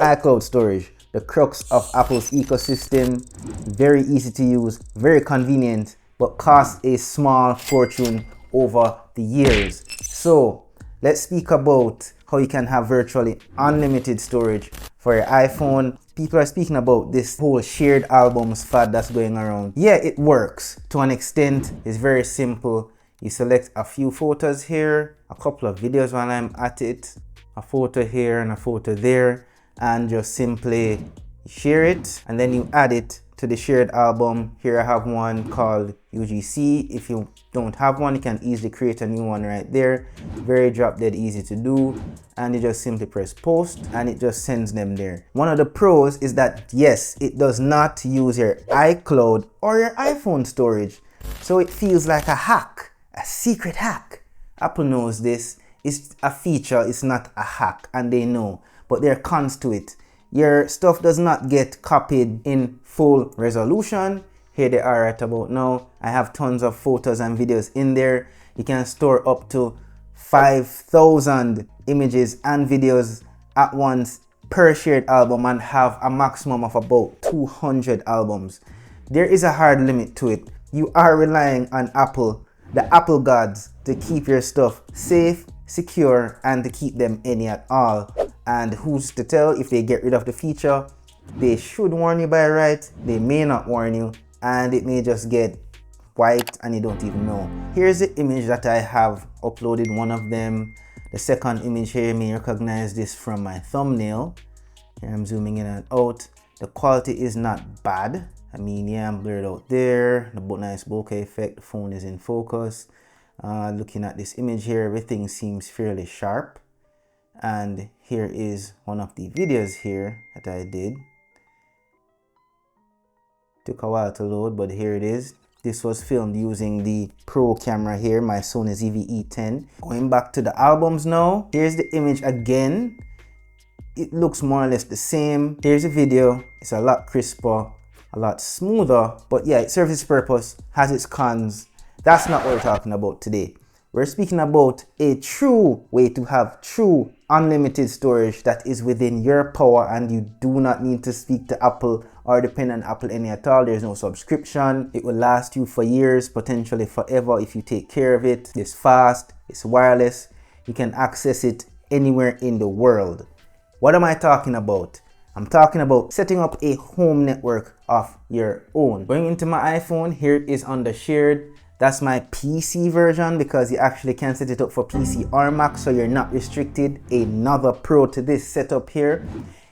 iCloud storage, the crux of Apple's ecosystem. Very easy to use, very convenient, but costs a small fortune over the years. So let's speak about how you can have virtually unlimited storage for your iPhone. People are speaking about this whole shared albums fad that's going around. Yeah, it works to an extent. It's very simple. You select a few photos here, a couple of videos while I'm at it, a photo here and a photo there, and just simply share it, and then you add it to the shared album. Here I have one called UGC. If you don't have one, you can easily create a new one right there. Very drop dead easy to do, and you just simply press post and it just sends them there. One of the pros is that yes, it does not use your iCloud or your iPhone storage, so it feels like a hack, a secret hack. Apple knows this. It's a feature, it's not a hack, and they know, but there are cons to it. Your stuff does not get copied in full resolution. Here they are right about now. I have tons of photos and videos in there. You can store up to 5,000 images and videos at once per shared album and have a maximum of about 200 albums. There is a hard limit to it. You are relying on Apple, the Apple gods, to keep your stuff safe, secure, and to keep them any at all. And who's to tell if they get rid of the feature? They should warn you by right, they may not warn you, and it may just get wiped and you don't even know. Here's the image that I have uploaded, one of them. The second image here, you may recognize this from my thumbnail. Here I'm zooming in and out. The quality is not bad. I mean, yeah, I'm blurred out there. The nice bokeh effect, the phone is in focus. Looking at this image here, everything seems fairly sharp. And here is one of the videos here that I did. Took a while to load, but here it is. This was filmed using the Pro camera here, my Sony ZV-E10. Going back to the albums now, here's the image again. It looks more or less the same. Here's the video. It's a lot crisper, a lot smoother, but yeah, it serves its purpose, has its cons. That's not what we're talking about today. We're speaking about a true way to have true unlimited storage that is within your power, and you do not need to speak to Apple or depend on Apple any at all. There's no subscription. It will last you for years, potentially forever if you take care of it. It's fast, it's wireless. You can access it anywhere in the world. What am I talking about? I'm talking about setting up a home network of your own. Going into my iPhone, here it is under shared. That's my PC version because you actually can set it up for PC or Mac, so you're not restricted. Another pro to this setup here.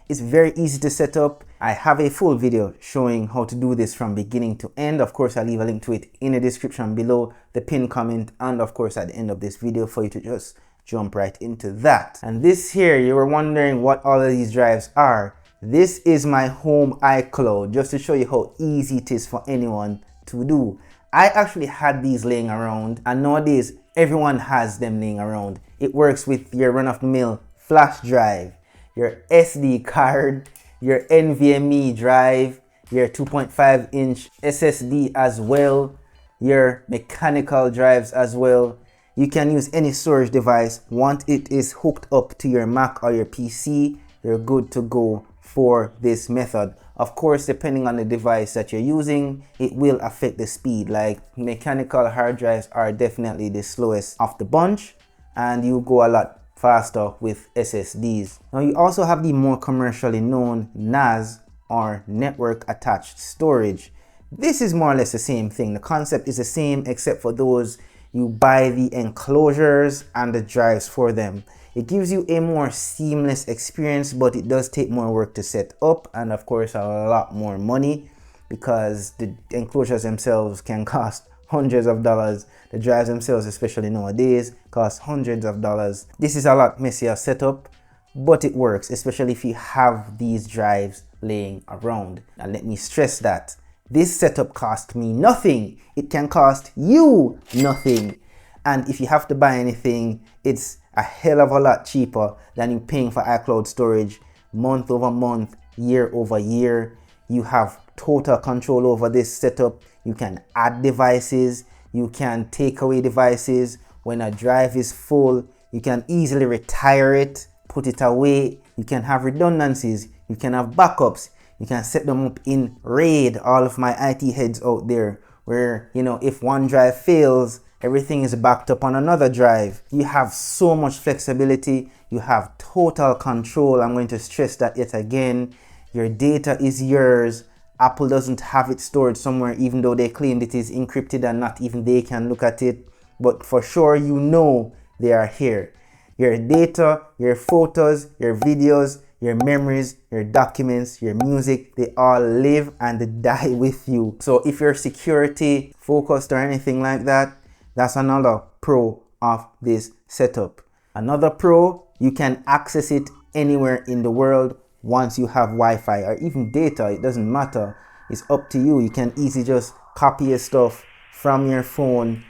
It's very easy to set up. I have a full video showing how to do this from beginning to end. Of course, I'll leave a link to it in the description below, the pinned comment, and of course at the end of this video for you to just jump right into that. And this here, you were wondering what all of these drives are. This is my home iCloud, just to show you how easy it is for anyone to do. I actually had these laying around, and nowadays everyone has them laying around. It works with your run-of-the-mill flash drive, your SD card, your NVMe drive, your 2.5-inch SSD as well, your mechanical drives as well. You can use any storage device. Once it is hooked up to your Mac or your PC, you're good to go for this method. Of course, depending on the device that you're using, it will affect the speed. Like mechanical hard drives are definitely the slowest of the bunch, and you go a lot faster with SSDs. Now you also have the more commercially known NAS, or network attached storage. This is more or less the same thing. The concept is the same, except for those you buy the enclosures and the drives for them. It gives you a more seamless experience, but it does take more work to set up, and of course a lot more money, because the enclosures themselves can cost hundreds of dollars. The drives themselves, especially nowadays, cost hundreds of dollars. This is a lot messier setup, but it works, especially if you have these drives laying around. Now let me stress that this setup cost me nothing. It can cost you nothing. And if you have to buy anything, it's a hell of a lot cheaper than you paying for iCloud storage month over month, year over year. You have total control over this setup. You can add devices, you can take away devices. When a drive is full, you can easily retire it, put it away. You can have redundancies. You can have backups. You can set them up in RAID, all of my IT heads out there, where, you know, if one drive fails, everything is backed up on another drive. You have so much flexibility. You have total control. I'm going to stress that yet again. Your data is yours. Apple doesn't have it stored somewhere, even though they claimed it is encrypted and not even they can look at it. But for sure, you know they are here. Your data, your photos, your videos, your memories, your documents, your music, they all live and die with you. So if you're security focused or anything like that, that's another pro of this setup. Another pro, you can access it anywhere in the world once you have Wi-Fi or even data. It doesn't matter. It's up to you. You can easily just copy your stuff from your phone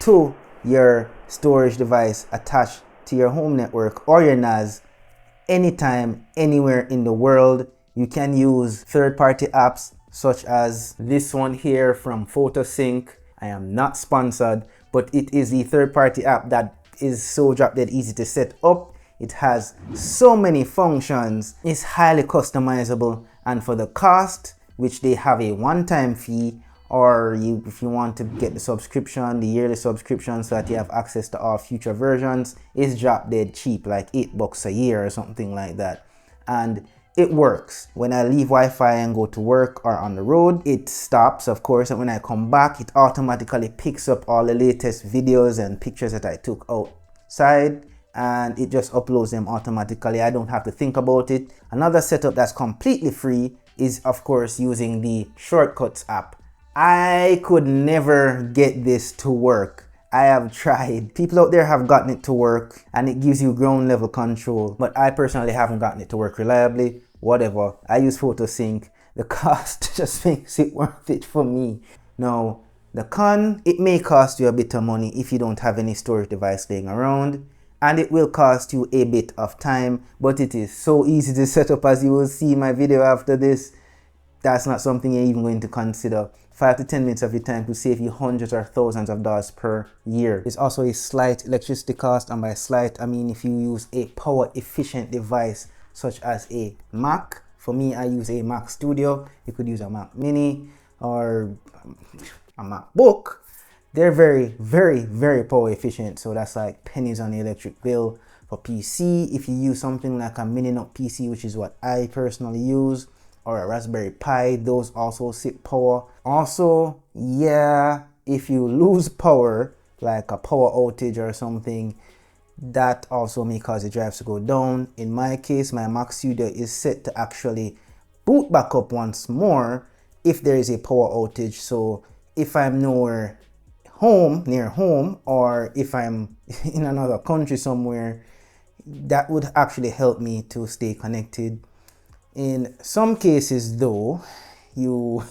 to your storage device attached to your home network or your NAS anytime, anywhere in the world. You can use third-party apps such as this one here from PhotoSync. I am not sponsored, but it is the third-party app that is so drop dead easy to set up. It has so many functions. It's highly customizable, and for the cost, which they have a one-time fee, or if you want to get the subscription, the yearly subscription, so that you have access to all future versions, is drop dead cheap, like $8 a year or something like that. And it works. When I leave Wi-Fi and go to work or on the road, it stops, of course, and when I come back, it automatically picks up all the latest videos and pictures that I took outside, and it just uploads them automatically. I don't have to think about it. Another setup that's completely free is, of course, using the Shortcuts app. I could never get this to work. I have tried. People out there have gotten it to work and it gives you ground level control, but I personally haven't gotten it to work reliably. Whatever. I use PhotoSync. The cost just makes it worth it for me. Now, the con, it may cost you a bit of money if you don't have any storage device laying around, and it will cost you a bit of time, but it is so easy to set up, as you will see in my video after this. That's not something you're even going to consider. 5 to 10 minutes of your time could save you hundreds or thousands of dollars per year. There's also a slight electricity cost, and by slight I mean if you use a power efficient device such as a Mac. For me, I use a Mac Studio. You could use a Mac Mini or a MacBook. They're very, very, very power efficient, so that's like pennies on the electric bill. For PC, if you use something like a mini nut PC, which is what I personally use, or a Raspberry Pi, those also sip power. Also, yeah, if you lose power, like a power outage or something, that also may cause the drives to go down. In my case, my Mac Studio is set to actually boot back up once more if there is a power outage. So if I'm nowhere near home, or if I'm in another country somewhere, that would actually help me to stay connected. In some cases though, you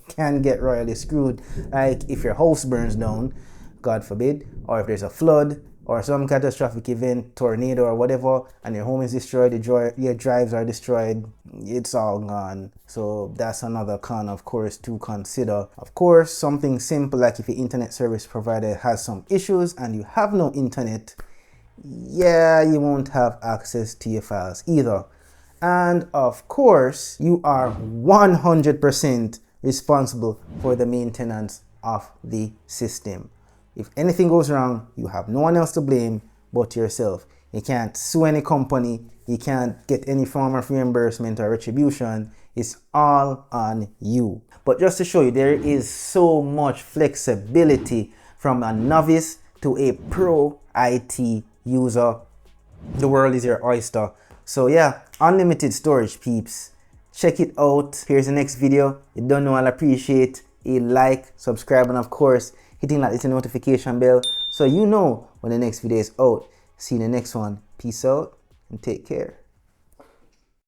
can get royally screwed, like if your house burns down, God forbid, or if there's a flood or some catastrophic event, tornado or whatever, and your home is destroyed, your drives are destroyed, it's all gone. So that's another con, of course, to consider. Of course, something simple like if your internet service provider has some issues and you have no internet, yeah, you won't have access to your files either. And of course, you are 100% responsible for the maintenance of the system. If anything goes wrong, you have no one else to blame but yourself. You can't sue any company. You can't get any form of reimbursement or retribution. It's all on you. But just to show you, there is so much flexibility from a novice to a pro IT user. The world is your oyster. So yeah, unlimited storage, peeps. Check it out. Here's the next video. You don't know, I'll appreciate a like, subscribe, and of course, hitting that little notification bell so you know when the next video is out. See you in the next one. Peace out and take care.